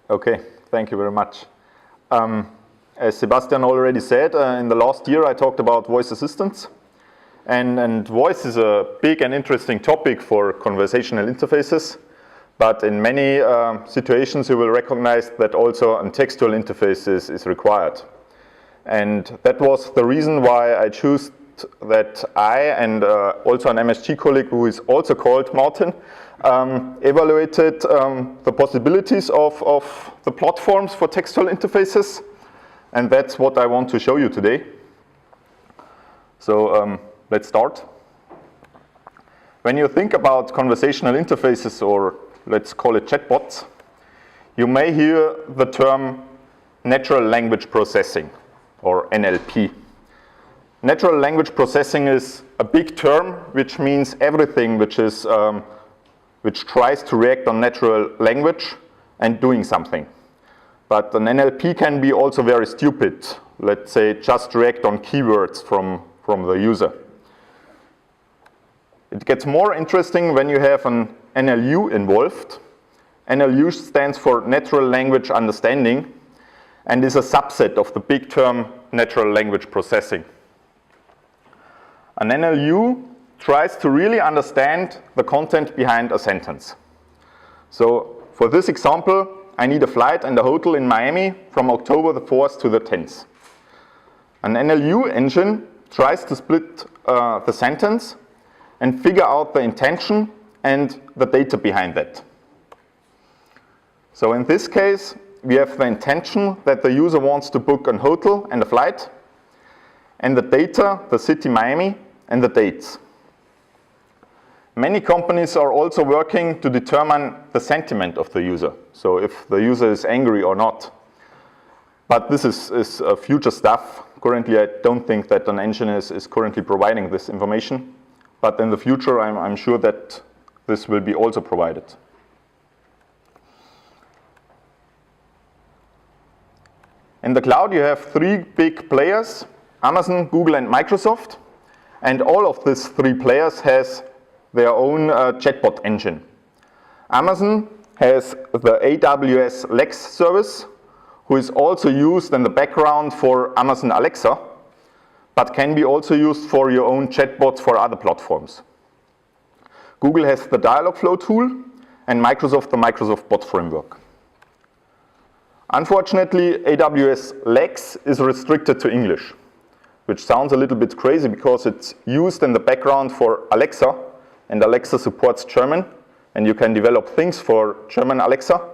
Okay, thank you very much. As Sebastian already said, in the last year I talked about voice assistants. And voice is a big and interesting topic for conversational interfaces. But in many situations you will recognize that also a textual interface is required. And that was the reason why I chose that I and also an MSG colleague who is also called Martin evaluated the possibilities of the platforms for textual interfaces. And that's what I want to show you today. So let's start. When you think about conversational interfaces, or let's call it chatbots, you may hear the term natural language processing, or NLP. Natural language processing is a big term which means everything which tries to react on natural language and doing something. But an NLP can be also very stupid. Let's say just react on keywords from the user. It gets more interesting when you have an NLU involved. NLU stands for Natural Language Understanding and is a subset of the big term natural language processing. An NLU tries to really understand the content behind a sentence. So for this example, I need a flight and a hotel in Miami from October the 4th to the 10th. An NLU engine tries to split the sentence and figure out the intention and the data behind that. So in this case, we have the intention that the user wants to book a hotel and a flight, and the data, the city Miami, and the dates. Many companies are also working to determine the sentiment of the user, so if the user is angry or not. But this is future stuff. Currently, I don't think that an engine is currently providing this information. But in the future, I'm sure that this will be also provided. In the cloud, you have three big players, Amazon, Google, and Microsoft. And all of these three players has their own chatbot engine. Amazon has the AWS Lex service, who is also used in the background for Amazon Alexa, but can be also used for your own chatbots for other platforms. Google has the Dialogflow tool, and Microsoft the Microsoft Bot Framework. Unfortunately, AWS Lex is restricted to English, which sounds a little bit crazy because it's used in the background for Alexa, and Alexa supports German, and you can develop things for German Alexa.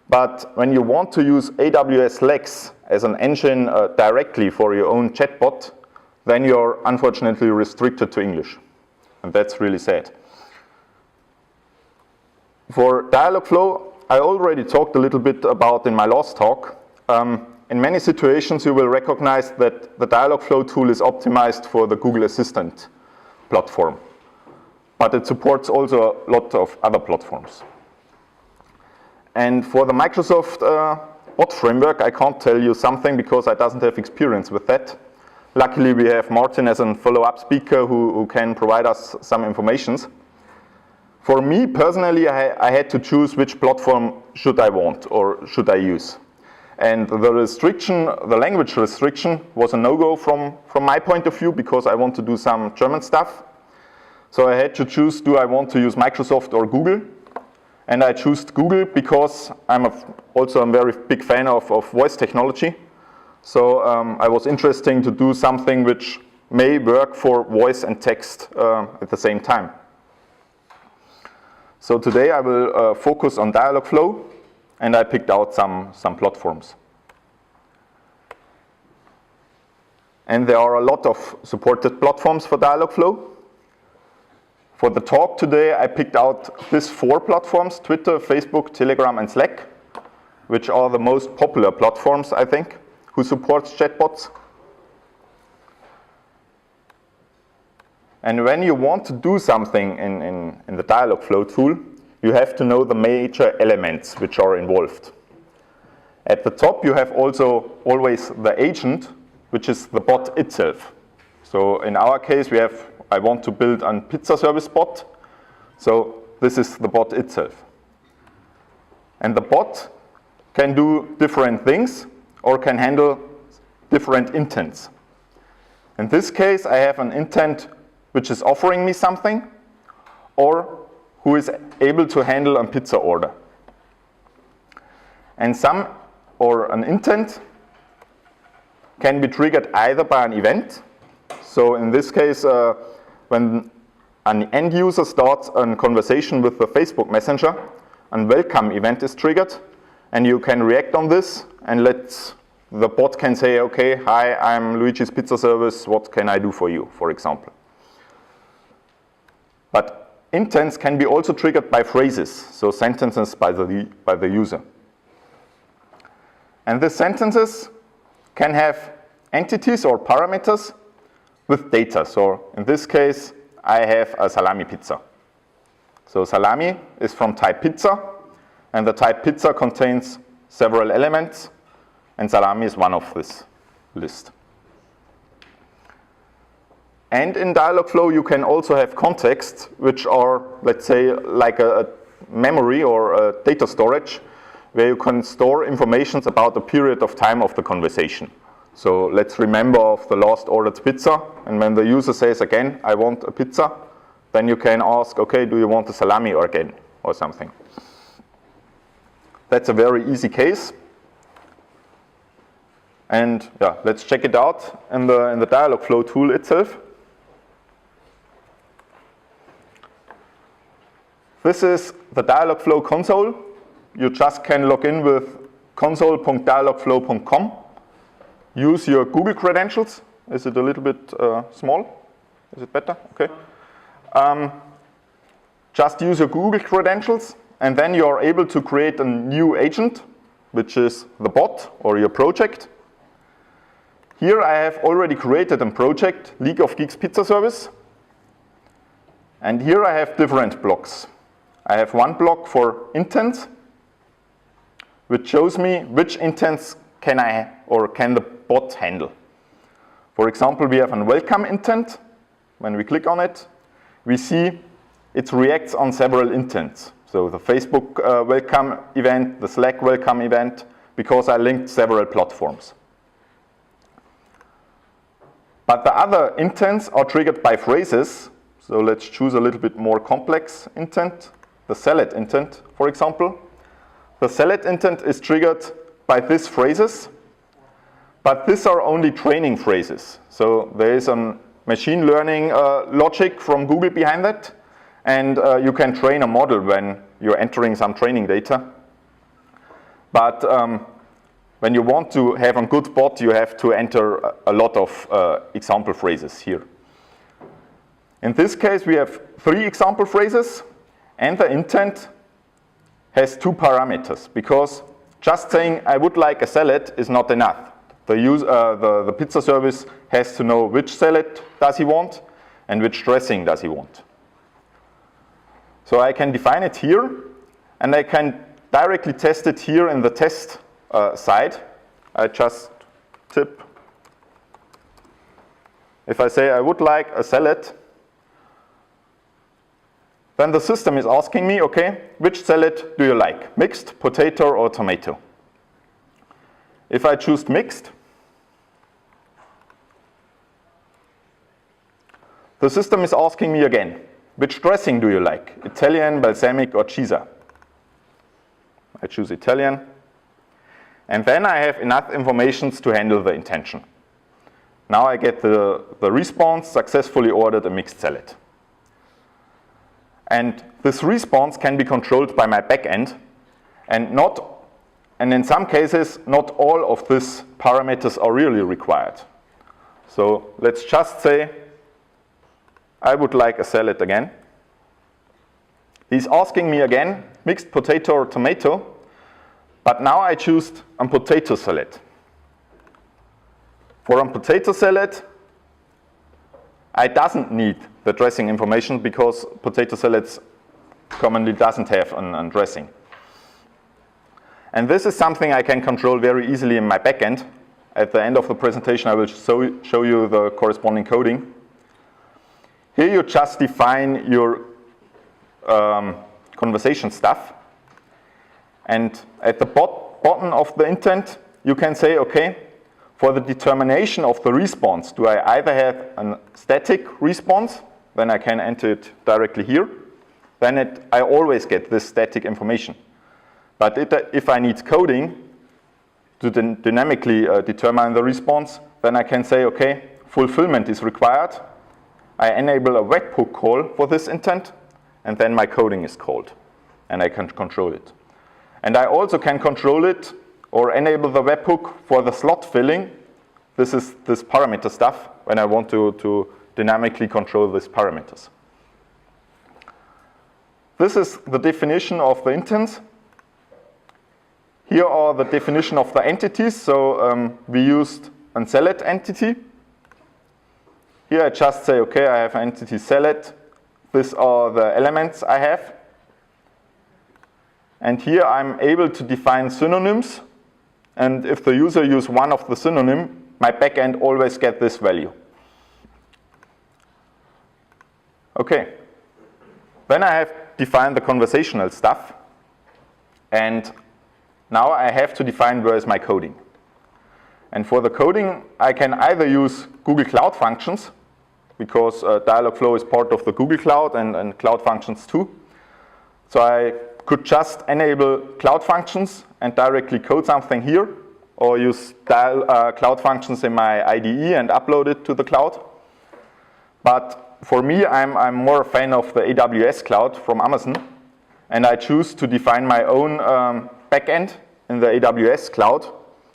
But when you want to use AWS Lex as an engine directly for your own chatbot, then you're unfortunately restricted to English. And that's really sad. For Dialogflow, I already talked a little bit about in my last talk. In many situations, you will recognize that the Dialogflow tool is optimized for the Google Assistant platform. But it supports also a lot of other platforms. And for the Microsoft Bot Framework, I can't tell you something because I don't have experience with that. Luckily, we have Martin as a follow-up speaker who can provide us some information. For me, personally, I had to choose which platform should I want or should I use. And the restriction, the language restriction, was a no-go from my point of view because I want to do some German stuff. So I had to choose, do I want to use Microsoft or Google? And I chose Google because I'm also a very big fan of voice technology. So I was interested to do something which may work for voice and text at the same time. So today I will focus on Dialogflow, and I picked out some platforms. And there are a lot of supported platforms for Dialogflow. For the talk today, I picked out these 4 platforms, Twitter, Facebook, Telegram, and Slack, which are the most popular platforms, I think, who supports chatbots. And when you want to do something in the Dialogflow tool, you have to know the major elements which are involved. At the top, you have also always the agent, which is the bot itself. So in our case, we have, I want to build a pizza service bot. So this is the bot itself. And the bot can do different things or can handle different intents. In this case, I have an intent which is offering me something or who is able to handle a pizza order. And an intent can be triggered either by an event. So in this case, when an end user starts a conversation with the Facebook Messenger, a welcome event is triggered, and you can react on this, and the bot can say, okay, hi, I'm Luigi's Pizza Service, what can I do for you, for example. But intents can be also triggered by phrases, so sentences by the user. And the sentences can have entities or parameters with data. So in this case, I have a salami pizza. So salami is from type pizza, and the type pizza contains several elements, and salami is one of this list. And in Dialogflow, you can also have contexts, which are, let's say, like a memory or a data storage, where you can store information about the period of time of the conversation. So let's remember of the last ordered pizza, and when the user says again, I want a pizza, then you can ask, okay, do you want the salami or again, or something. That's a very easy case. And yeah, let's check it out in the Dialogflow tool itself. This is the Dialogflow console. You just can log in with console.dialogflow.com. Use your Google credentials. Is it a little bit small? Is it better? Okay. Just use your Google credentials, and then you are able to create a new agent, which is the bot or your project. Here I have already created a project, League of Geeks Pizza Service. And here I have different blocks. I have one block for intents, which shows me which intents can the bot handle. For example, we have a welcome intent. When we click on it, we see it reacts on several intents. So the Facebook welcome event, the Slack welcome event, because I linked several platforms. But the other intents are triggered by phrases. So let's choose a little bit more complex intent. The select intent, for example. The select intent is triggered by these phrases, but these are only training phrases. So there is a machine learning logic from Google behind that, and you can train a model when you're entering some training data. But when you want to have a good bot, you have to enter a lot of example phrases here. In this case, we have 3 example phrases, and the intent has 2 parameters, because just saying I would like a salad is not enough. The pizza service has to know which salad does he want and which dressing does he want. So I can define it here, and I can directly test it here in the test side. I just tip. If I say I would like a salad, then the system is asking me, okay, which salad do you like? Mixed, potato, or tomato? If I choose mixed, the system is asking me again, which dressing do you like? Italian, balsamic, or cheese? I choose Italian. And then I have enough information to handle the intention. Now I get the response, successfully ordered a mixed salad. And this response can be controlled by my backend, and in some cases, not all of these parameters are really required. So let's just say I would like a salad again. He's asking me again, mixed potato or tomato, but now I choose a potato salad. For a potato salad, I doesn't need the dressing information because potato salads commonly doesn't have a dressing. And this is something I can control very easily in my backend. At the end of the presentation, I will show you the corresponding coding. Here you just define your conversation stuff. And at the bottom of the intent, you can say, okay, for the determination of the response, do I either have a static response, then I can enter it directly here, then I always get this static information. But if I need coding to dynamically determine the response, then I can say, okay, fulfillment is required. I enable a webhook call for this intent, and then my coding is called, and I can control it. And I also can control it or enable the webhook for the slot filling. This is this parameter stuff when I want to dynamically control these parameters. This is the definition of the intents. Here are the definition of the entities. So we used a select entity. Here I just say, okay, I have entity select. These are the elements I have. And here I'm able to define synonyms. And if the user uses one of the synonym, my backend always gets this value. Okay. Then I have defined the conversational stuff. And now I have to define where is my coding. And for the coding, I can either use Google Cloud Functions, because Dialogflow is part of the Google Cloud and Cloud Functions too. So I could just enable Cloud Functions and directly code something here, or use Cloud Functions in my IDE and upload it to the cloud. But for me, I'm more a fan of the AWS cloud from Amazon, and I choose to define my own backend in the AWS cloud.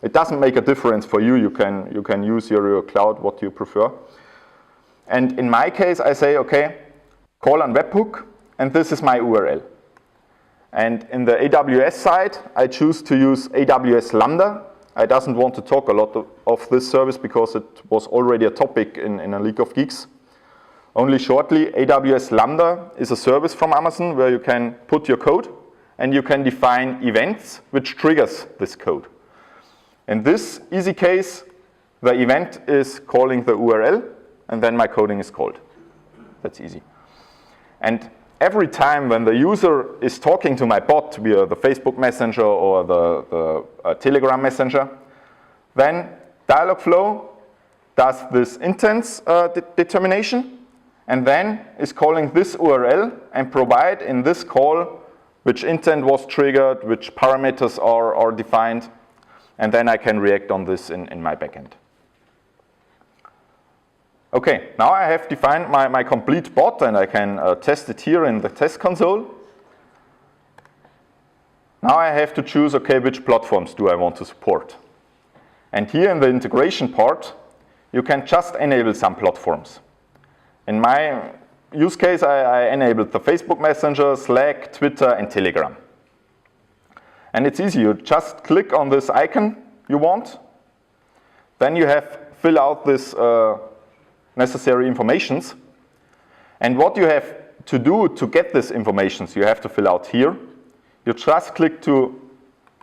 It doesn't make a difference for you. You can use your cloud what you prefer. And in my case, I say, okay, call on webhook, and this is my URL. And in the AWS side, I choose to use Aws Lambda. I doesn't want to talk a lot of this service because it was already a topic in a League of Geeks. Only shortly, Aws Lambda is a service from Amazon where you can put your code and you can define events which triggers this code. In this easy case, the event is calling the URL and then my coding is called. That's easy. And every time when the user is talking to my bot via the Facebook Messenger or the Telegram Messenger, then Dialogflow does this intents determination and then is calling this URL and provide in this call which intent was triggered, which parameters are defined, and then I can react on this in my backend. Okay, now I have defined my complete bot and I can test it here in the test console. Now I have to choose, okay, which platforms do I want to support? And here in the integration part, you can just enable some platforms. In my use case, I enabled the Facebook Messenger, Slack, Twitter, and Telegram. And it's easy, you just click on this icon you want. Then you have fill out this necessary informations. And what you have to do to get this information, you have to fill out here. You just click to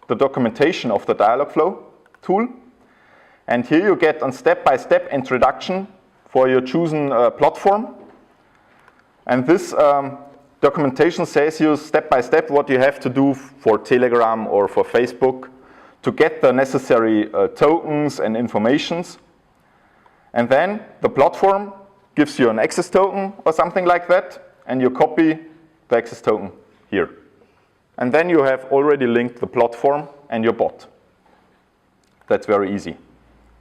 the documentation of the Dialogflow tool. And here you get a step-by-step introduction for your chosen platform. And this documentation says you step-by-step what you have to do for Telegram or for Facebook to get the necessary tokens and informations. And then the platform gives you an access token or something like that, and you copy the access token here. And then you have already linked the platform and your bot. That's very easy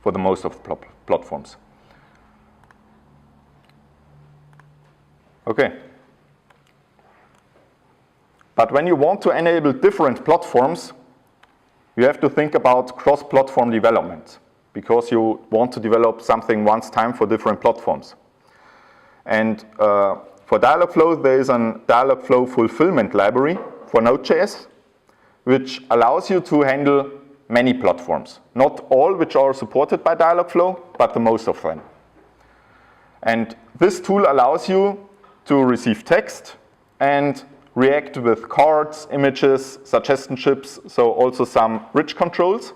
for the most of the platforms. Okay. But when you want to enable different platforms, you have to think about cross-platform development, because you want to develop something once time for different platforms. And for Dialogflow, there is a Dialogflow fulfillment library for Node.js, which allows you to handle many platforms. Not all which are supported by Dialogflow, but the most of them. And this tool allows you to receive text and react with cards, images, suggestion chips, so also some rich controls.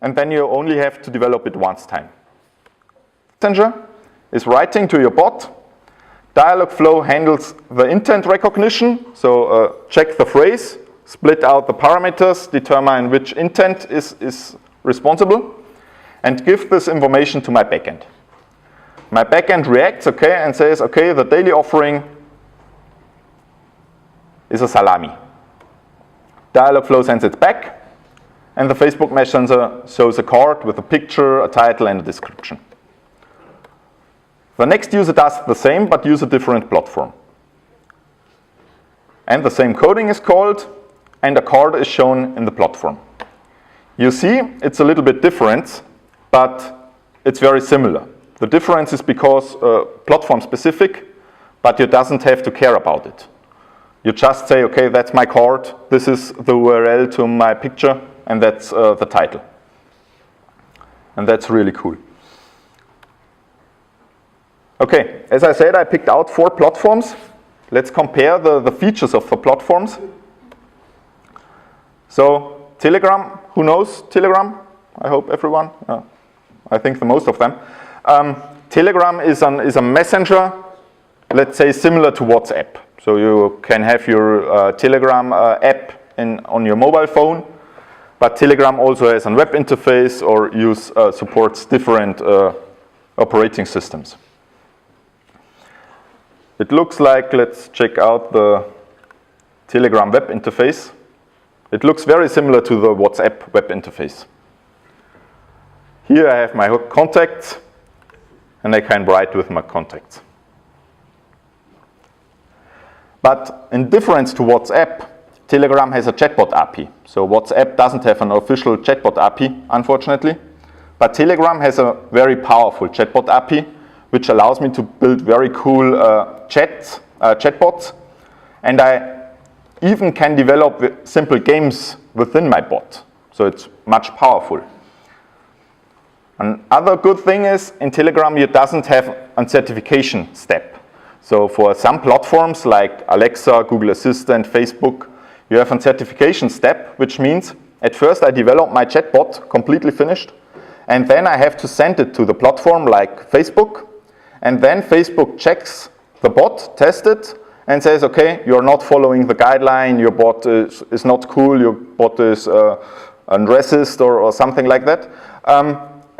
And then you only have to develop it once time. Messenger is writing to your bot. Dialogflow handles the intent recognition, so check the phrase. split out the parameters, determine which intent is responsible, and give this information to my backend. My backend reacts, okay, and says, okay, the daily offering is a salami. Dialogflow sends it back, and the Facebook Messenger shows a card with a picture, a title, and a description. The next user does the same, but use a different platform. And the same coding is called, and a card is shown in the platform. You see, it's a little bit different, but it's very similar. The difference is because platform specific, but you doesn't have to care about it. You just say, okay, that's my card, this is the URL to my picture, and that's the title. And that's really cool. Okay, as I said, I picked out 4 platforms. Let's compare the features of the platforms. So, Telegram, who knows Telegram? I hope everyone. I think the most of them. Telegram is a messenger, let's say similar to WhatsApp. So you can have your Telegram app on your mobile phone, but Telegram also has a web interface or supports different operating systems. It looks like, let's check out the Telegram web interface. It looks very similar to the WhatsApp web interface. Here I have my contacts, and I can write with my contacts. But in difference to WhatsApp, Telegram has a chatbot API. So WhatsApp doesn't have an official chatbot API, unfortunately. But Telegram has a very powerful chatbot API, which allows me to build very cool chatbots. And I even can develop simple games within my bot. So it's much powerful. Another good thing is, in Telegram, you doesn't have a certification step. So for some platforms like Alexa, Google Assistant, Facebook, you have a certification step, which means at first I develop my chatbot completely finished, and then I have to send it to the platform like Facebook, and then Facebook checks the bot, tests it, and says, okay, you're not following the guideline, your bot is not cool, your bot is racist or something like that.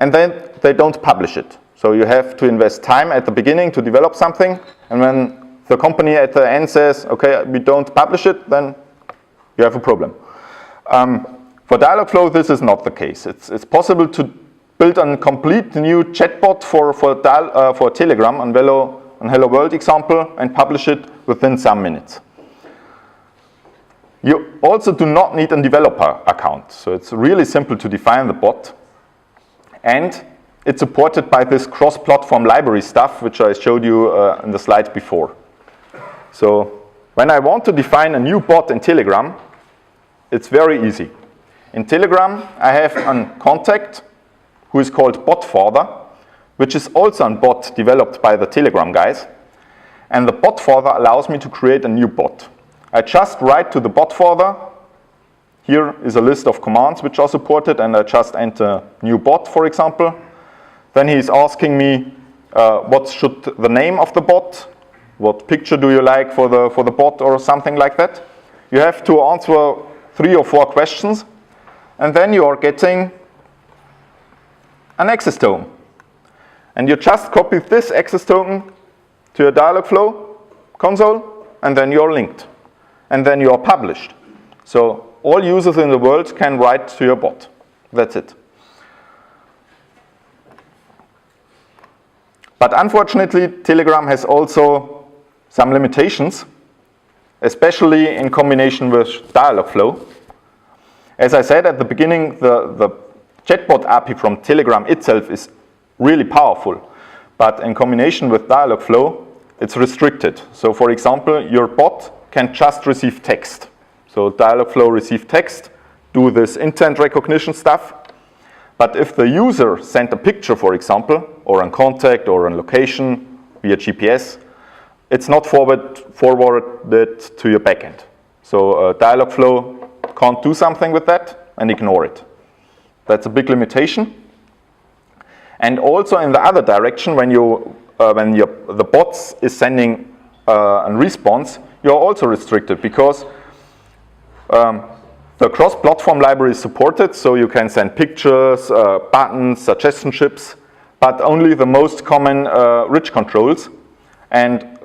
And then they don't publish it. So you have to invest time at the beginning to develop something, and when the company at the end says, okay, we don't publish it, then you have a problem. For Dialogflow, this is not the case. It's possible to build a complete new chatbot for Telegram on Hello World example and publish it within some minutes. You also do not need a developer account. So it's really simple to define the bot. And it's supported by this cross-platform library stuff, which I showed you in the slides before. So when I want to define a new bot in Telegram, it's very easy. In Telegram, I have a contact who is called botfather, which is also a bot developed by the Telegram guys. And the botfather allows me to create a new bot. I just write to the botfather. Here is a list of commands which are supported, and I just enter new bot, for example. Then he's asking me what should the name of the bot, what picture do you like for the bot or something like that. You have to answer 3 or 4 questions, and then you are getting an access token. And you just copy this access token to your Dialogflow console, and then you're linked. And then you are published. So all users in the world can write to your bot. That's it. But unfortunately, Telegram has also some limitations, especially in combination with Dialogflow. As I said at the beginning, the chatbot API from Telegram itself is really powerful. But in combination with Dialogflow, it's restricted. So for example, your bot can just receive text. So Dialogflow receive text, do this intent recognition stuff. But if the user sent a picture, for example, or a contact or a location via GPS, it's not forwarded to your backend. So Dialogflow can't do something with that and ignore it. That's a big limitation. And also in the other direction, when the bot is sending a response, you're also restricted, because The cross-platform library is supported, so you can send pictures, buttons, suggestion chips, but only the most common rich controls. And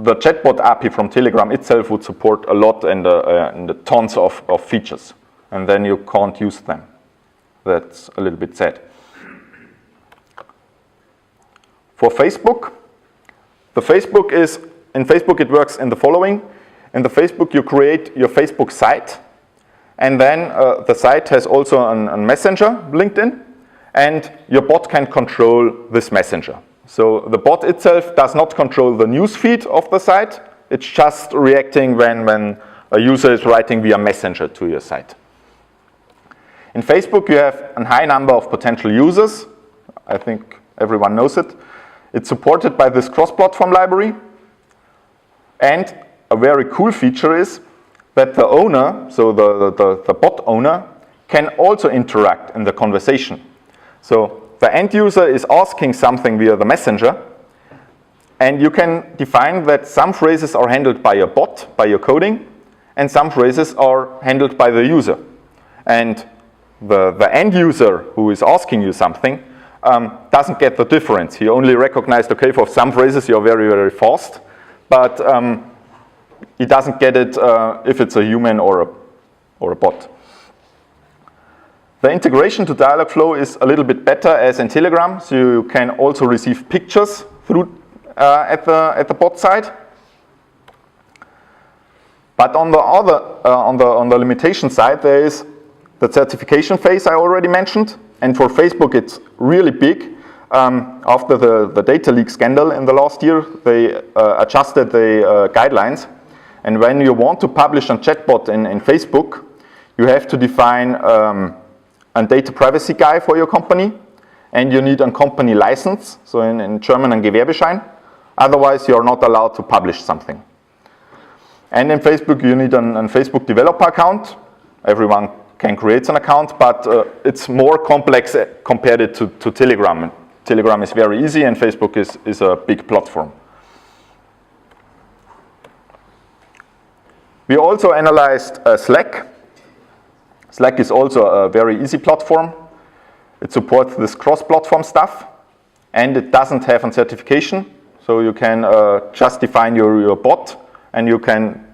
the chatbot API from Telegram itself would support a lot and the tons of features. And then you can't use them. That's a little bit sad. For Facebook, in Facebook it works in the following. In the Facebook you create your Facebook site, and then the site has also a messenger linked in, and your bot can control this messenger. So the bot itself does not control the news feed of the site, it's just reacting when a user is writing via messenger to your site. In Facebook you have a high number of potential users. I think everyone knows it. It's supported by this cross-platform library. And a very cool feature is that the owner, so the bot owner, can also interact in the conversation. So the end user is asking something via the messenger, and you can define that some phrases are handled by your bot, by your coding, and some phrases are handled by the user. And the end user who is asking you something doesn't get the difference. He only recognized, okay, for some phrases you're very, very fast, but he doesn't get it if it's a human or a bot. The integration to Dialogflow is a little bit better as in Telegram, so you can also receive pictures through at the bot side. But on the limitation side, there is the certification phase I already mentioned, and for Facebook it's really big. After the data leak scandal in the last year, they adjusted the guidelines, and when you want to publish a chatbot in Facebook, you have to define a data privacy guy for your company, and you need a company license, so in German a Gewerbeschein, otherwise you're not allowed to publish something. And in Facebook you need a Facebook developer account. Everyone can create an account, but it's more complex compared to Telegram. Telegram is very easy and Facebook is a big platform. We also analyzed Slack. Slack is also a very easy platform. It supports this cross-platform stuff, and it doesn't have a certification, so you can just define your bot, and you can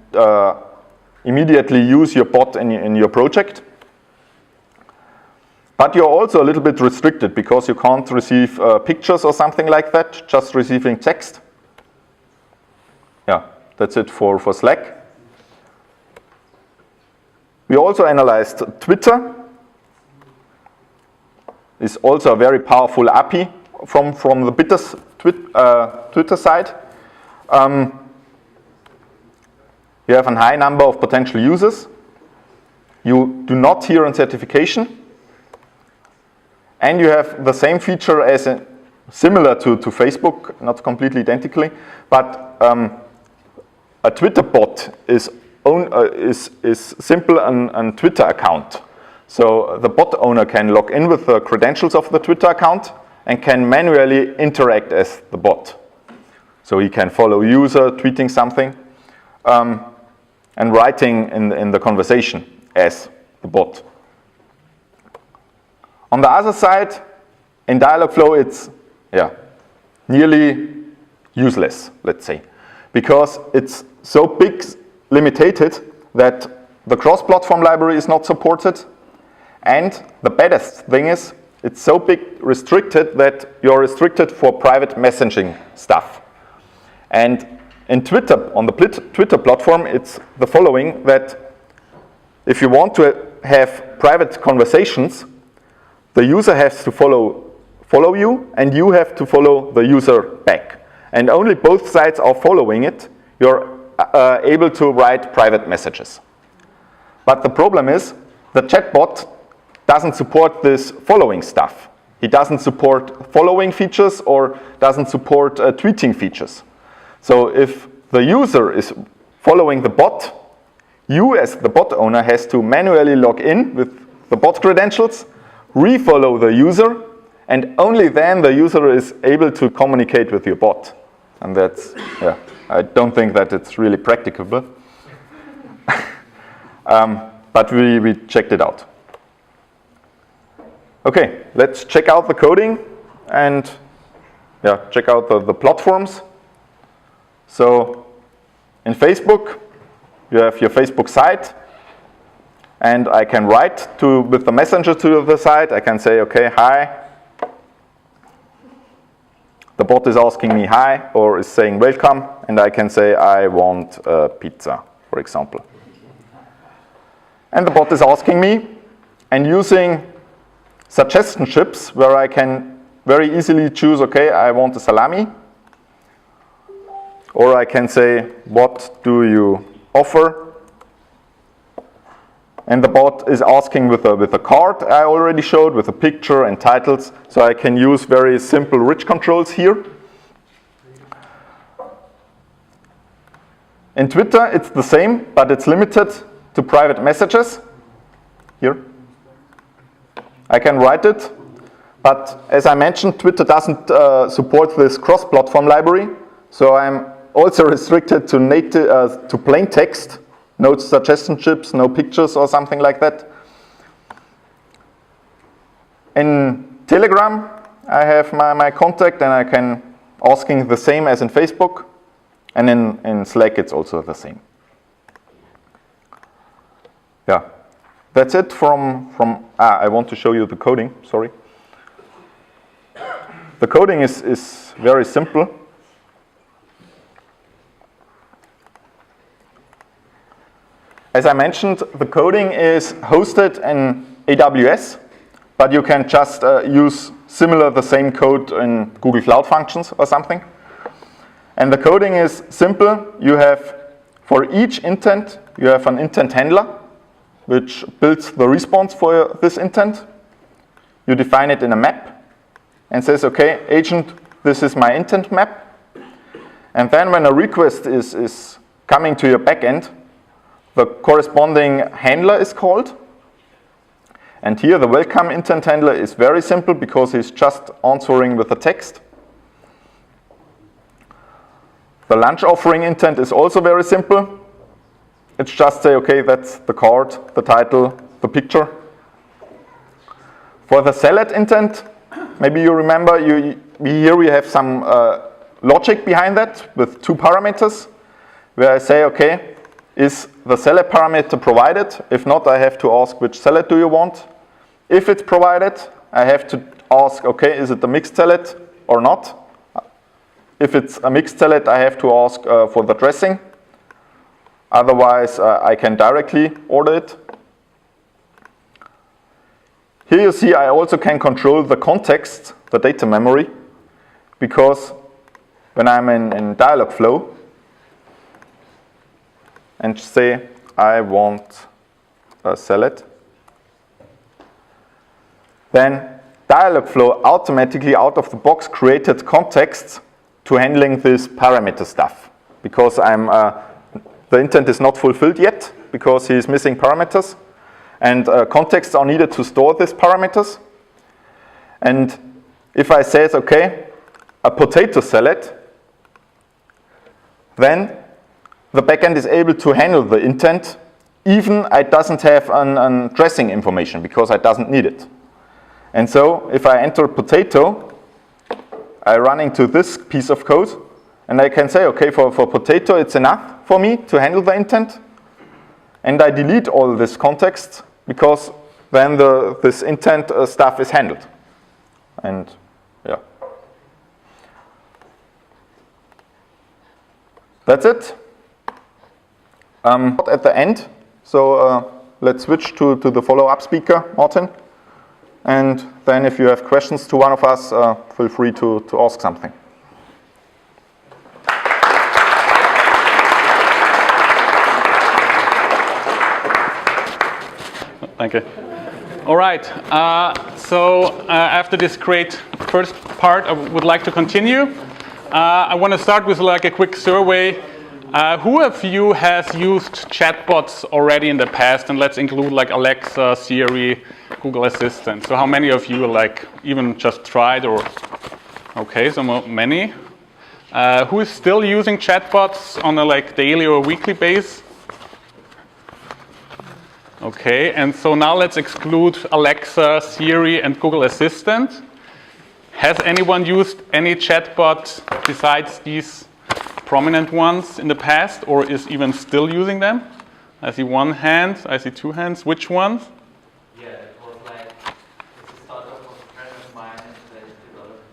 immediately use your bot in your project. But you're also a little bit restricted because you can't receive pictures or something like that, just receiving text. Yeah, that's it for Slack. We also analyzed Twitter. It's also a very powerful API from the Twitter side. You have a high number of potential users. You do not hear a certification. And you have the same feature as similar to Facebook, not completely identically, but a Twitter bot is simple an Twitter account. So the bot owner can log in with the credentials of the Twitter account and can manually interact as the bot. So he can follow user tweeting something and writing in the conversation as the bot. On the other side, in Dialogflow, it's nearly useless, let's say, because it's so big, limited that the cross-platform library is not supported, and the baddest thing is it's so big restricted that you're restricted for private messaging stuff. And in Twitter, on the Twitter platform, it's the following, that if you want to have private conversations, the user has to follow you, and you have to follow the user back. And only both sides are following it, you're able to write private messages. But the problem is, the chatbot doesn't support this following stuff. He doesn't support following features or doesn't support tweeting features. So if the user is following the bot, you as the bot owner has to manually log in with the bot credentials, refollow the user, and only then the user is able to communicate with your bot. And that's, I don't think that it's really practicable. but we checked it out. Okay, let's check out the coding and check out the platforms. So in Facebook, you have your Facebook site, and I can write with the messenger to the site. I can say, okay, hi. The bot is asking me hi, or is saying welcome, and I can say I want pizza, for example. And the bot is asking me, and using suggestion chips where I can very easily choose, okay, I want a salami, or I can say, what do you offer? And the bot is asking with a card I already showed, with a picture and titles, so I can use very simple rich controls here. In Twitter, it's the same, but it's limited to private messages. Here. I can write it, but as I mentioned, Twitter doesn't support this cross-platform library, so I'm also restricted to plain text. No suggestion chips, no pictures or something like that. In Telegram, I have my contact, and I can asking the same as in Facebook. And in Slack, it's also the same. Yeah, that's it I want to show you the coding, sorry. The coding is very simple. As I mentioned, the coding is hosted in AWS, but you can just use the same code in Google Cloud Functions or something. And the coding is simple. You have, for each intent, you have an intent handler, which builds the response for this intent. You define it in a map and says, okay, agent, this is my intent map. And then when a request is coming to your backend, the corresponding handler is called. And here the welcome intent handler is very simple because he's just answering with a text. The lunch offering intent is also very simple. It's just say, okay, that's the card, the title, the picture. For the salad intent, maybe you remember, here we have some logic behind that with 2 parameters, where I say, okay, is the salad parameter provided? If not, I have to ask which salad do you want. If it's provided, I have to ask, okay, is it a mixed salad or not? If it's a mixed salad, I have to ask for the dressing. Otherwise, I can directly order it. Here you see I also can control the context, the data memory, because when I'm in Dialogflow, and say I want a salad, then Dialogflow automatically out of the box created contexts to handling this parameter stuff, because the intent is not fulfilled yet because he is missing parameters, and contexts are needed to store these parameters. And if I say, okay, a potato salad, then the backend is able to handle the intent, even it doesn't have an dressing information because it doesn't need it. And so if I enter potato, I run into this piece of code, and I can say, okay, for potato, it's enough for me to handle the intent. And I delete all this context because then this intent stuff is handled. And yeah. That's it. At the end, so let's switch to the follow-up speaker, Martin. And then if you have questions to one of us, feel free to ask something. Thank you. All right. So after this great first part, I would like to continue. I want to start with like a quick survey. Who of you has used chatbots already in the past? And let's include like Alexa, Siri, Google Assistant. So how many of you like even just tried or? Okay, so many. Who is still using chatbots on a like daily or weekly basis? Okay, and so now let's exclude Alexa, Siri, and Google Assistant. Has anyone used any chatbot besides these prominent ones in the past, or is even still using them? I see one hand, I see two hands. Which ones? Yeah, it was like, it's a startup of a friend of mine, and they developed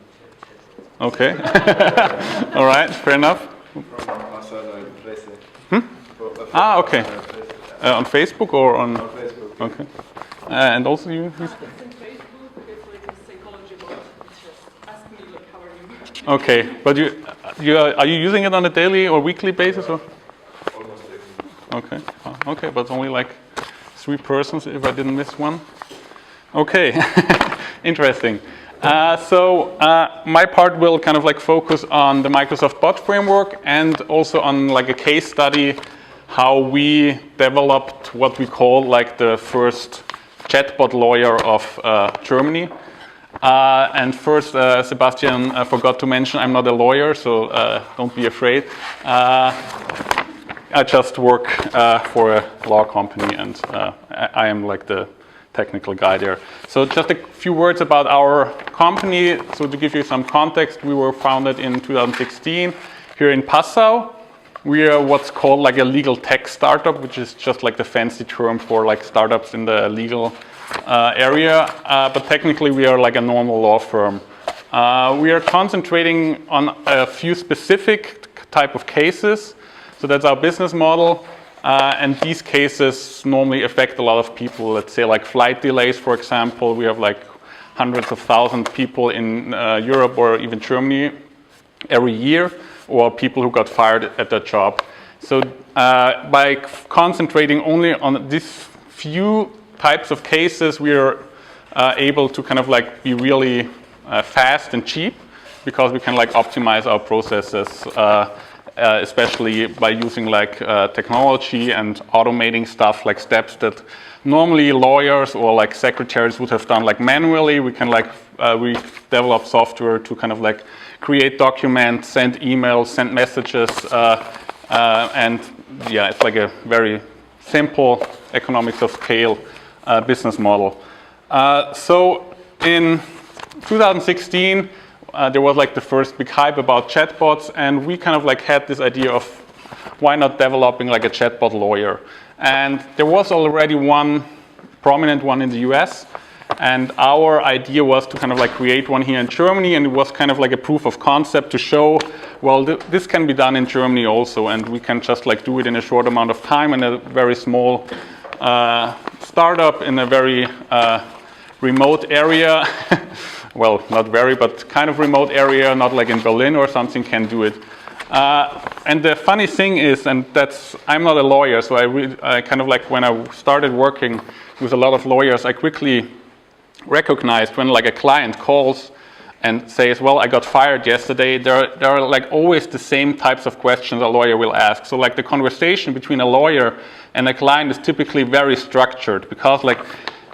chatbots. Okay. All right, fair enough. Ah, okay. On Facebook or on? On Facebook. Okay. And also you? It's in Facebook. It's like a psychology bot. It's just ask me like how are you? Okay, but are you using it on a daily or weekly basis or? Almost every. Okay. Okay, but only like 3 persons if I didn't miss one. Okay, interesting. So my part will kind of like focus on the Microsoft Bot Framework and also on like a case study how we developed what we call like the first chatbot lawyer of Germany. And first, Sebastian forgot to mention I'm not a lawyer, so don't be afraid. I just work for a law company, and I am like the technical guy there. So just a few words about our company. So to give you some context, we were founded in 2016 here in Passau. We are what's called like a legal tech startup, which is just like the fancy term for like startups in the legal area. But technically we are like a normal law firm. We are concentrating on a few specific type of cases. So that's our business model. And these cases normally affect a lot of people. Let's say like flight delays, for example. We have like hundreds of thousands of people in Europe or even Germany every year, or people who got fired at their job. So by concentrating only on these few types of cases, we are able to kind of like be really fast and cheap, because we can like optimize our processes, especially by using like technology and automating stuff like steps that normally lawyers or like secretaries would have done like manually. We can like we develop software to kind of like create documents, send emails, send messages, and yeah, it's like a very simple economics of scale business model. So in 2016, there was like the first big hype about chatbots, and we kind of like had this idea of why not developing like a chatbot lawyer. And there was already one prominent one in the US, and our idea was to kind of like create one here in Germany, and it was kind of like a proof of concept to show, well, this can be done in Germany also, and we can just like do it in a short amount of time in a very small startup in a very remote area. Well, not very, but kind of remote area, not like in Berlin or something, can do it. And the funny thing is, and that's, I'm not a lawyer, so I kind of like when I started working with a lot of lawyers, I quickly recognized when like a client calls and says, well, I got fired yesterday, there are like always the same types of questions a lawyer will ask. So like the conversation between a lawyer and a client is typically very structured, because like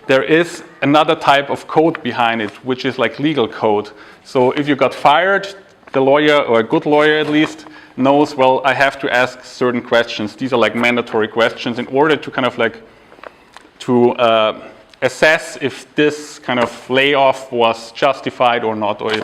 there is another type of code behind it, which is like legal code. So if you got fired, the lawyer, or a good lawyer at least, knows, well, I have to ask certain questions. These are like mandatory questions in order to kind of like to assess if this kind of layoff was justified or not, or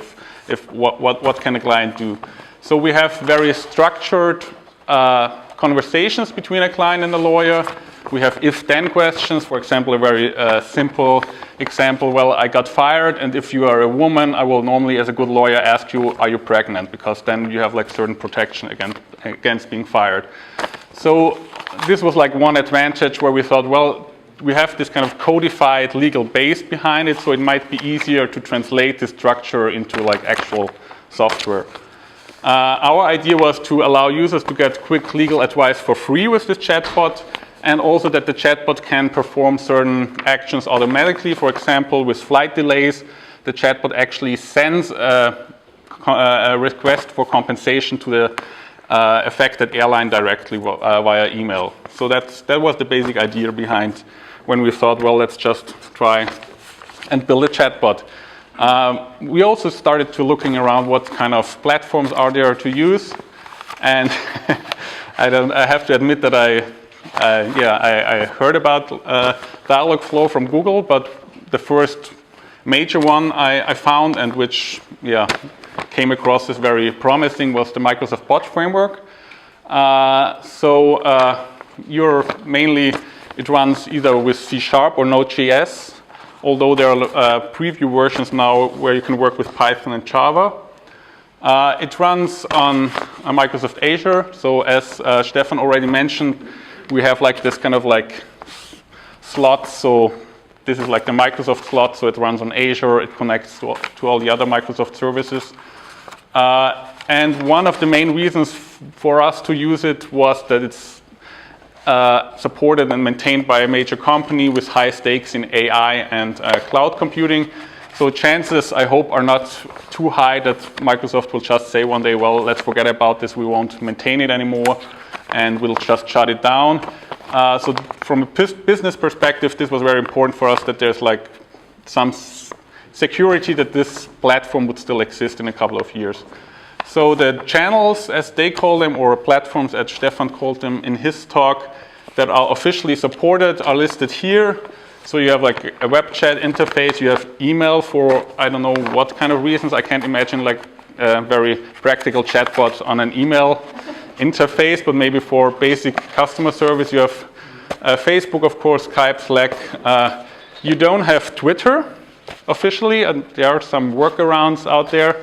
if what can a client do. So we have very structured conversations between a client and a lawyer. We have if-then questions. For example, a very simple example, well, I got fired, and if you are a woman, I will normally, as a good lawyer, ask you, are you pregnant? Because then you have like certain protection against being fired. So this was like one advantage where we thought, well, we have this kind of codified legal base behind it, so it might be easier to translate the structure into like actual software. Our idea was to allow users to get quick legal advice for free with this chatbot, and also that the chatbot can perform certain actions automatically. For example, with flight delays, the chatbot actually sends a request for compensation to the affected airline directly via email. So that was the basic idea behind when we thought, well, let's just try and build a chatbot. We also started to looking around what kind of platforms are there to use, and I have to admit that I I heard about Dialogflow from Google, but the first major one I found, and which came across as very promising, was the Microsoft Bot framework. It runs either with C# or Node.js, although there are preview versions now where you can work with Python and Java. It runs on Microsoft Azure. So as Stefan already mentioned, we have like this kind of like slots. So this is like the Microsoft slot. So it runs on Azure. It connects to all the other Microsoft services. And one of the main reasons for us to use it was that it's supported and maintained by a major company with high stakes in AI and cloud computing. So chances, I hope, are not too high that Microsoft will just say one day, well, let's forget about this, we won't maintain it anymore, and we'll just shut it down. So from a business perspective, this was very important for us that there's like some security that this platform would still exist in a couple of years. So the channels, as they call them, or platforms as Stefan called them in his talk, that are officially supported are listed here. So you have like a web chat interface, you have email for I don't know what kind of reasons. I can't imagine like a very practical chatbot on an email interface, but maybe for basic customer service you have Facebook, of course, Skype, Slack. You don't have Twitter officially, and there are some workarounds out there,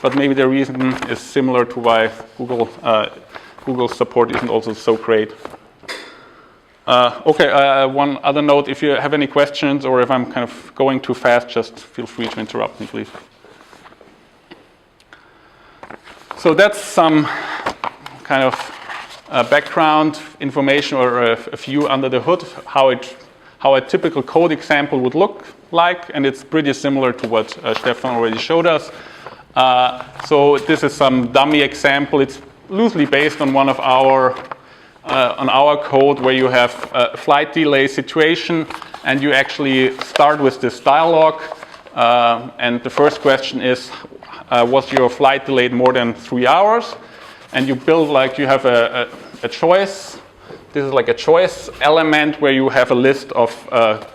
but maybe the reason is similar to why Google's support isn't also so great. One other note, if you have any questions or if I'm kind of going too fast, just feel free to interrupt me, please. So that's some kind of background information or a view under the hood, how a typical code example would look like, and it's pretty similar to what Stefan already showed us. So this is some dummy example. It's loosely based on one of our code where you have a flight delay situation, and you actually start with this dialogue. And the first question is, was your flight delayed more than 3 hours? And you build like you have a choice. This is like a choice element where you have a list of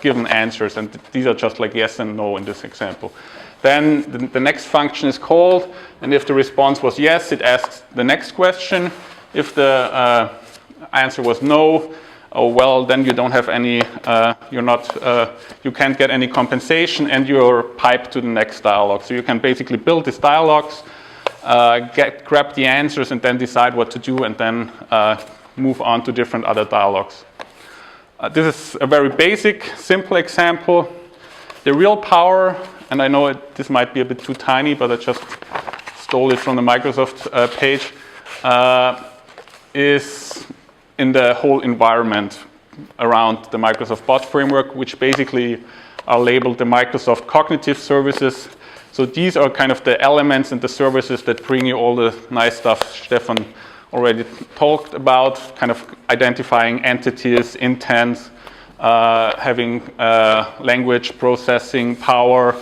given answers, and these are just like yes and no in this example. Then the next function is called, and if the response was yes, it asks the next question. If the answer was no, oh well, then you don't have any, you can't get any compensation, and you're piped to the next dialogue. So you can basically build these dialogues, grab the answers, and then decide what to do, and then move on to different other dialogues. This is a very basic, simple example. The real power, and I know this might be a bit too tiny, but I just stole it from the Microsoft page, is in the whole environment around the Microsoft Bot framework, which basically are labeled the Microsoft Cognitive Services. So these are kind of the elements and the services that bring you all the nice stuff Stefan already talked about, kind of identifying entities, intents, having language processing power.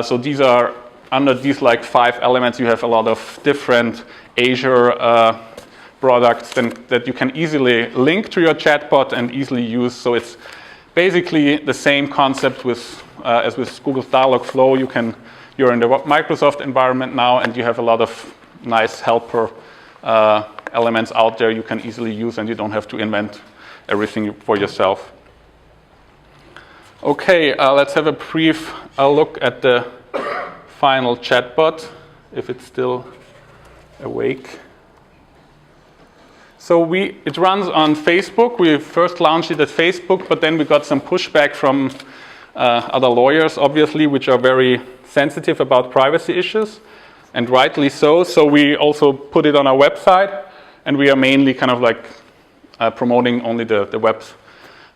So these are, under these like 5 elements, you have a lot of different Azure products that you can easily link to your chatbot and easily use. So it's basically the same concept as with Google's Dialogflow. You're in the Microsoft environment now, and you have a lot of nice helper elements out there you can easily use, and you don't have to invent everything for yourself. Okay, let's have a brief look at the final chatbot, if it's still awake. So it runs on Facebook. We first launched it at Facebook, but then we got some pushback from other lawyers, obviously, which are very sensitive about privacy issues, and rightly so. So we also put it on our website, and we are mainly kind of like promoting only the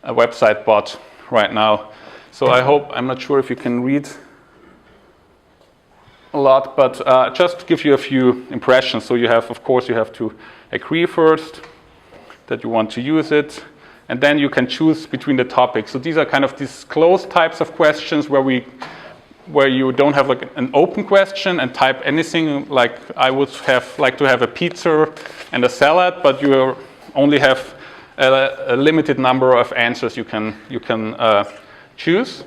website bot right now. So I hope, I'm not sure if you can read a lot, but just to give you a few impressions. So you have, of course, you have to agree first that you want to use it, and then you can choose between the topics. So these are kind of these closed types of questions where you don't have like an open question and type anything, like I would have like to have a pizza and a salad, but you only have a limited number of answers you can choose.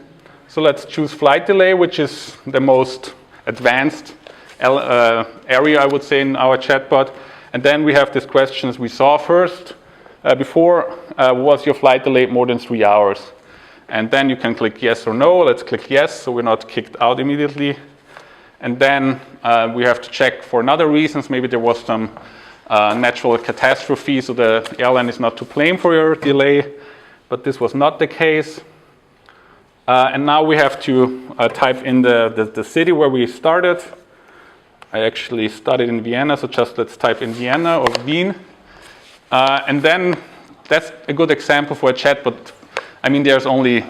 So let's choose flight delay, which is the most advanced area, I would say, in our chatbot. And then we have these questions we saw first. Before, was your flight delay more than 3 hours? And then you can click yes or no. Let's click yes, so we're not kicked out immediately. And then we have to check for another reasons. Maybe there was some natural catastrophe, so the airline is not to blame for your delay. But this was not the case. And now we have to type in the city where we started. I actually started in Vienna, so just let's type in Vienna or Wien. And then that's a good example for a chatbot. I mean, there's only,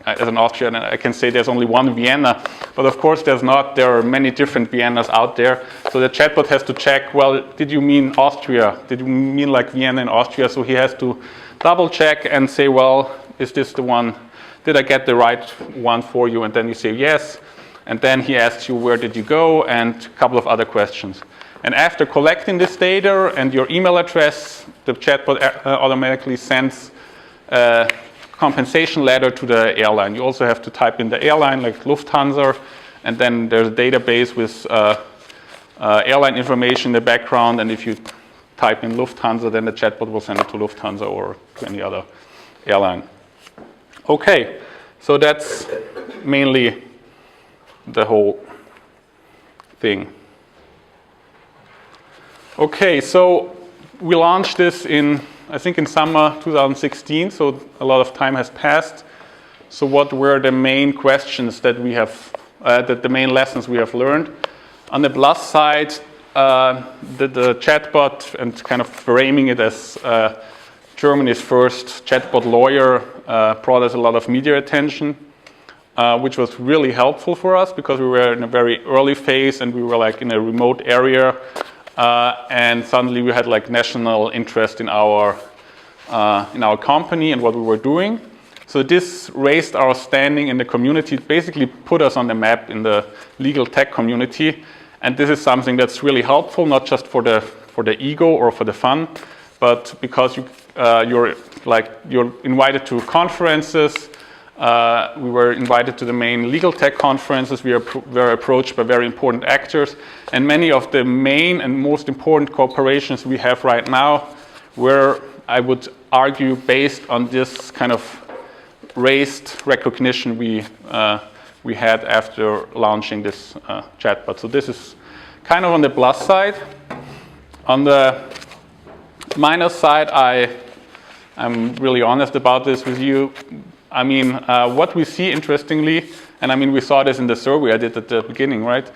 as an Austrian, I can say there's only one Vienna, but of course there's not. There are many different Viennas out there. So the chatbot has to check, well, did you mean Austria? Did you mean like Vienna in Austria? So he has to double check and say, well, is this the one? Did I get the right one for you? And then you say yes. And then he asks you, where did you go? And a couple of other questions. And after collecting this data and your email address, the chatbot automatically sends a compensation letter to the airline. You also have to type in the airline, like Lufthansa, and then there's a database with airline information in the background. And if you type in Lufthansa, then the chatbot will send it to Lufthansa or to any other airline. Okay, so that's mainly the whole thing. Okay, so we launched this I think in summer 2016, so a lot of time has passed. So what were the main questions that we have, the main lessons we have learned? On the plus side, the chatbot, and kind of framing it as Germany's first chatbot lawyer, brought us a lot of media attention, which was really helpful for us because we were in a very early phase and we were like in a remote area. And suddenly we had like national interest in our company and what we were doing. So this raised our standing in the community, basically put us on the map in the legal tech community. And this is something that's really helpful, not just for the ego or for the fun, but because you're invited to conferences. We were invited to the main legal tech conferences. We were approached by very important actors. And many of the main and most important corporations we have right now were, I would argue, based on this kind of raised recognition we had after launching this chatbot. So this is kind of on the plus side. On the minus side, I'm really honest about this with you. I mean, what we see, interestingly, and I mean, we saw this in the survey I did at the beginning, right?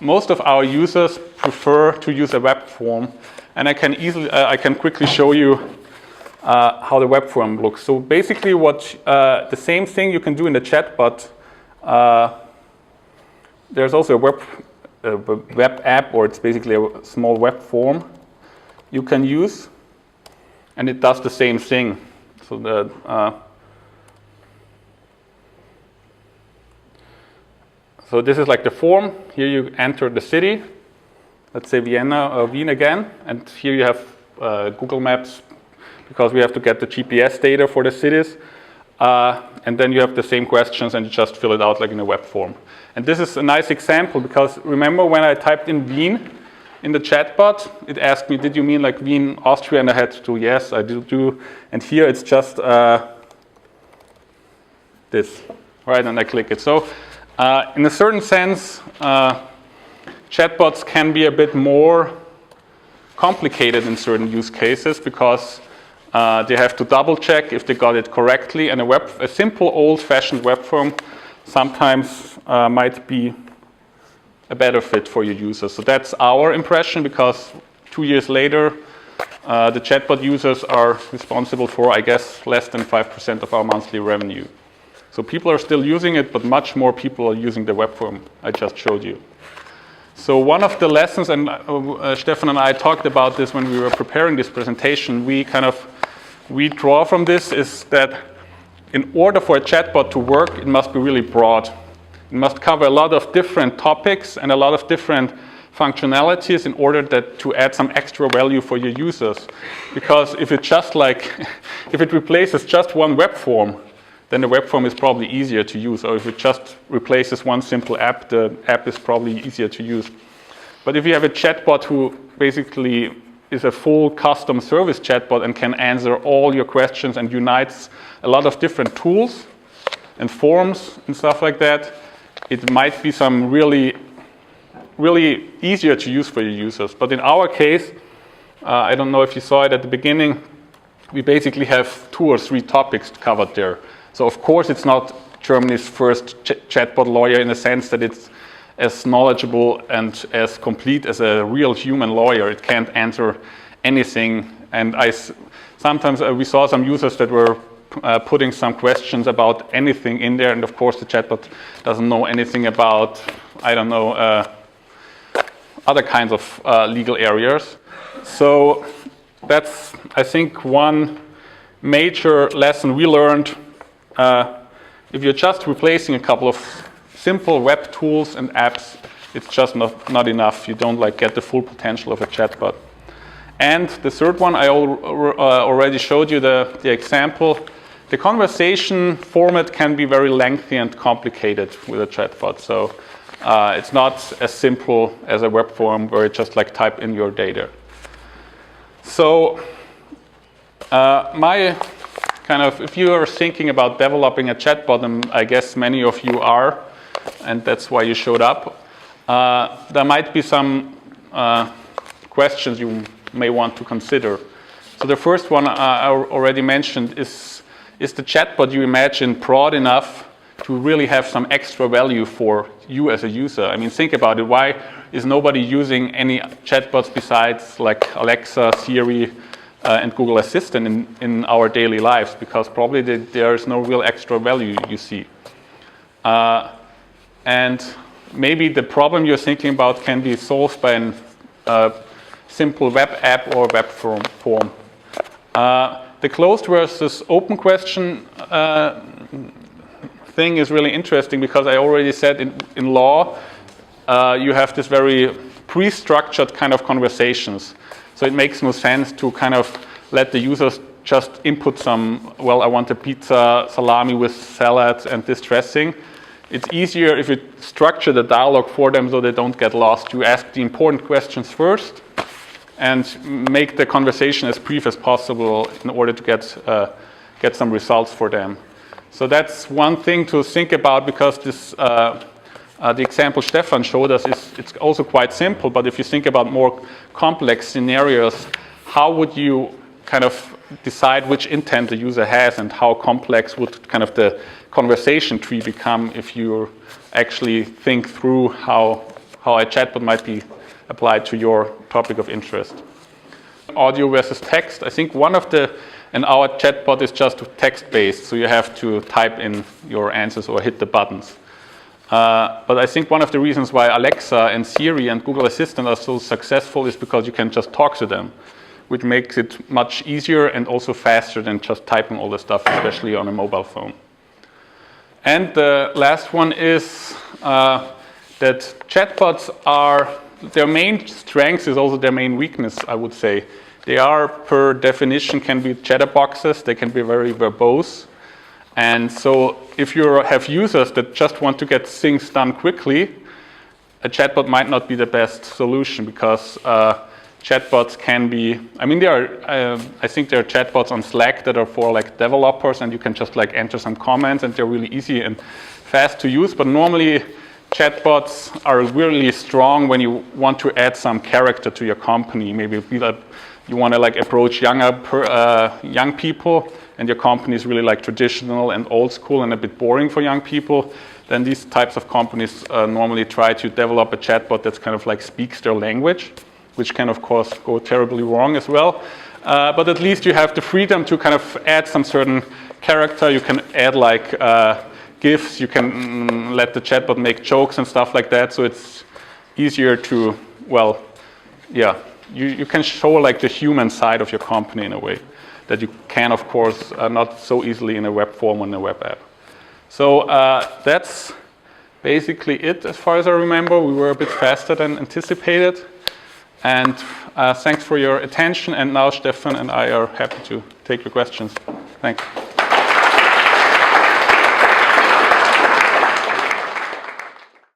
Most of our users prefer to use a web form, and I can quickly show you how the web form looks. So basically, the same thing you can do in the chatbot. There's also a web app, or it's basically a small web form you can use, and it does the same thing. So So this is like the form. Here you enter the city, let's say Vienna or Wien again, and here you have Google Maps because we have to get the GPS data for the cities. And then you have the same questions and you just fill it out like in a web form. And this is a nice example because remember when I typed in Wien in the chatbot, it asked me, did you mean like Wien, Austria? And I had to, yes, I do. And here it's just this, right? And I click it. So in a certain sense, chatbots can be a bit more complicated in certain use cases because they have to double check if they got it correctly, and a simple old-fashioned web form sometimes might be a better fit for your users. So that's our impression because 2 years later, the chatbot users are responsible for, I guess, less than 5% of our monthly revenue. So people are still using it, but much more people are using the web form I just showed you. So one of the lessons, and Stefan and I talked about this when we were preparing this presentation, we draw from this is that in order for a chatbot to work, it must be really broad. It must cover a lot of different topics and a lot of different functionalities in order to add some extra value for your users. Because if it just if it replaces just one web form, then the web form is probably easier to use. Or if it just replaces one simple app, the app is probably easier to use. But if you have a chatbot who basically is a full custom service chatbot and can answer all your questions and unites a lot of different tools and forms and stuff like that, it might be some really easier to use for your users. But in our case, I don't know if you saw it at the beginning, we basically have 2 or 3 topics covered there. So of course it's not Germany's first chatbot lawyer in the sense that it's as knowledgeable and as complete as a real human lawyer. It can't answer anything. And sometimes we saw some users that were putting some questions about anything in there. And of course the chatbot doesn't know anything about, I don't know, other kinds of legal areas. So that's, I think, one major lesson we learned. If you're just replacing a couple of simple web tools and apps, it's just not enough. You don't get the full potential of a chatbot. And the third one, I already showed you the example. The conversation format can be very lengthy and complicated with a chatbot. So it's not as simple as a web form where you just type in your data. So if you are thinking about developing a chatbot, and I guess many of you are, and that's why you showed up, there might be some questions you may want to consider. So the first one I already mentioned is the chatbot you imagine broad enough to really have some extra value for you as a user? I mean, think about it. Why is nobody using any chatbots besides Alexa, Siri, and Google Assistant in our daily lives? Because probably there is no real extra value you see. And maybe the problem you're thinking about can be solved by a simple web app or web form. The closed versus open question thing is really interesting because I already said in law, you have this very pre-structured kind of conversations. So it makes no sense to let the users just input some, well, I want a pizza, salami with salad and this dressing. It's easier if you structure the dialogue for them so they don't get lost. You ask the important questions first and make the conversation as brief as possible in order to get some results for them. So that's one thing to think about, because this the example Stefan showed us it's also quite simple, but if you think about more complex scenarios, how would you decide which intent the user has, and how complex would the conversation tree become if you actually think through how a chatbot might be applied to your topic of interest. Audio versus text. I think and our chatbot is just text-based, so you have to type in your answers or hit the buttons. But I think one of the reasons why Alexa and Siri and Google Assistant are so successful is because you can just talk to them, which makes it much easier and also faster than just typing all the stuff, especially on a mobile phone. And the last one is that chatbots their main strength is also their main weakness, I would say. They are, per definition, can be chatterboxes. They can be very verbose. And so if you have users that just want to get things done quickly, a chatbot might not be the best solution, because chatbots can be, I think there are chatbots on Slack that are for developers, and you can just enter some comments and they're really easy and fast to use. But normally chatbots are really strong when you want to add some character to your company. Maybe you want to approach young people, and your company is really traditional and old school and a bit boring for young people. Then these types of companies normally try to develop a chatbot that's speaks their language, which can of course go terribly wrong as well. But at least you have the freedom to add some certain character. You can add GIFs. You can let the chatbot make jokes and stuff like that. So it's easier to, you can show the human side of your company in a way that you can, of course, not so easily in a web form or in a web app. So that's basically it, as far as I remember. We were a bit faster than anticipated. And thanks for your attention. And now Stefan and I are happy to take your questions. Thanks.